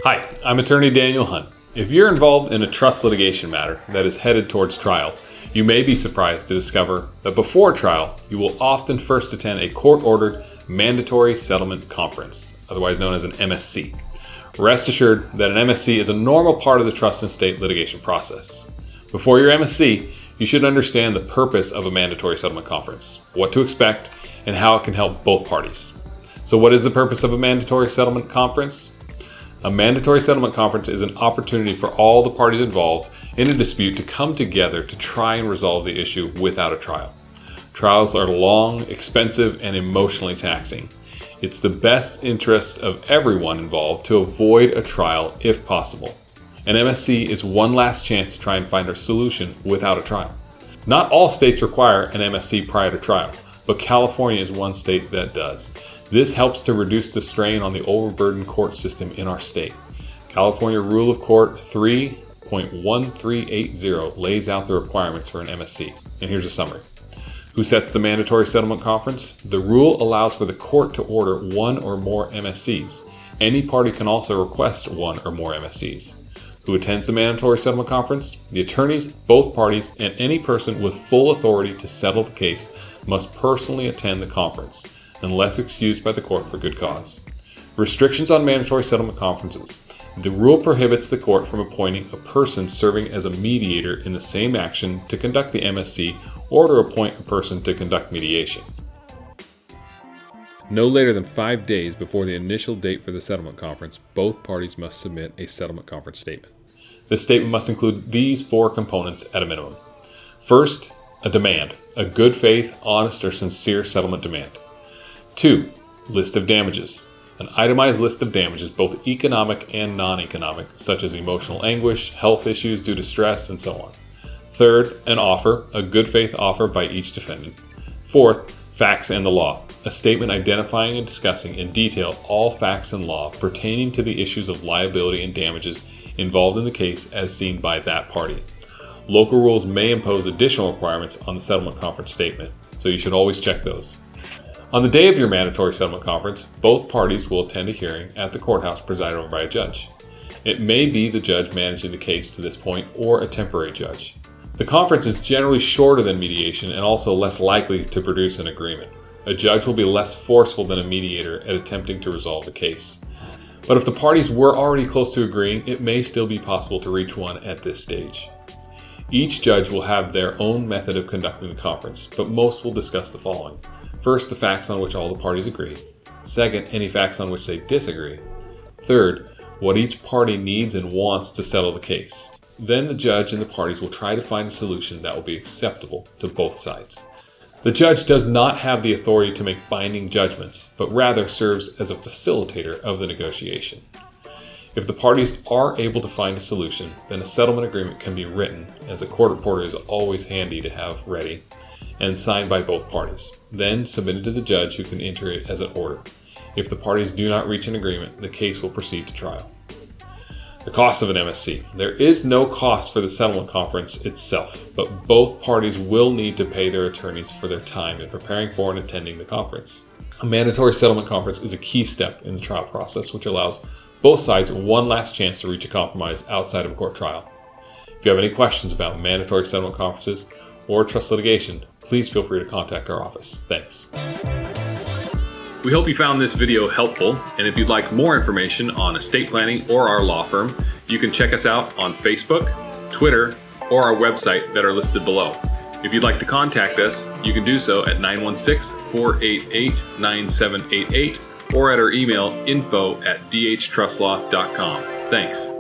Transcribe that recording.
Hi, I'm attorney Daniel Hunt. If you're involved in a trust litigation matter that is headed towards trial, you may be surprised to discover that before trial, you will often first attend a court-ordered mandatory settlement conference, otherwise known as an MSC. Rest assured that an MSC is a normal part of the trust and estate litigation process. Before your MSC, you should understand the purpose of a mandatory settlement conference, what to expect, and how it can help both parties. So what is the purpose of a mandatory settlement conference? A mandatory settlement conference is an opportunity for all the parties involved in a dispute to come together to try and resolve the issue without a trial. Trials are long, expensive, and emotionally taxing. It's the best interest of everyone involved to avoid a trial if possible. An MSC is one last chance to try and find a solution without a trial. Not all states require an MSC prior to trial, but California is one state that does. This helps to reduce the strain on the overburdened court system in our state. California Rule of Court 3.1380 lays out the requirements for an MSC. And here's a summary. Who sets the mandatory settlement conference? The rule allows for the court to order one or more MSCs. Any party can also request one or more MSCs. Who attends the mandatory settlement conference? The attorneys, both parties, and any person with full authority to settle the case must personally attend the conference, unless excused by the court for good cause. Restrictions on mandatory settlement conferences. The rule prohibits the court from appointing a person serving as a mediator in the same action to conduct the MSC or to appoint a person to conduct mediation. No later than 5 days before the initial date for the settlement conference, both parties must submit a settlement conference statement. This statement must include these 4 components at a minimum. First, a demand, a good faith, honest, or sincere settlement demand. 2. List of damages. An itemized list of damages, both economic and non-economic, such as emotional anguish, health issues due to stress, and so on. Third, an offer, a good faith offer by each defendant. Fourth, facts and the law. A statement identifying and discussing in detail all facts and law pertaining to the issues of liability and damages involved in the case as seen by that party. Local rules may impose additional requirements on the settlement conference statement, so you should always check those. On the day of your mandatory settlement conference, both parties will attend a hearing at the courthouse presided over by a judge. It may be the judge managing the case to this point or a temporary judge. The conference is generally shorter than mediation and also less likely to produce an agreement. A judge will be less forceful than a mediator at attempting to resolve the case. But if the parties were already close to agreeing, it may still be possible to reach one at this stage. Each judge will have their own method of conducting the conference, but most will discuss the following. First, the facts on which all the parties agree. Second, any facts on which they disagree. Third, what each party needs and wants to settle the case. Then the judge and the parties will try to find a solution that will be acceptable to both sides. The judge does not have the authority to make binding judgments, but rather serves as a facilitator of the negotiation. If the parties are able to find a solution, then a settlement agreement can be written, as a court reporter is always handy to have ready, and signed by both parties, then submitted to the judge who can enter it as an order. If the parties do not reach an agreement, the case will proceed to trial. The cost of an MSC. There is no cost for the settlement conference itself, but both parties will need to pay their attorneys for their time in preparing for and attending the conference. A mandatory settlement conference is a key step in the trial process, which allows both sides one last chance to reach a compromise outside of a court trial. If you have any questions about mandatory settlement conferences or trust litigation, please feel free to contact our office. Thanks. We hope you found this video helpful, and if you'd like more information on estate planning or our law firm, you can check us out on Facebook, Twitter, or our website that are listed below. If you'd like to contact us, you can do so at 916-488-9788 or at our email info@dhtrustlaw.com. Thanks.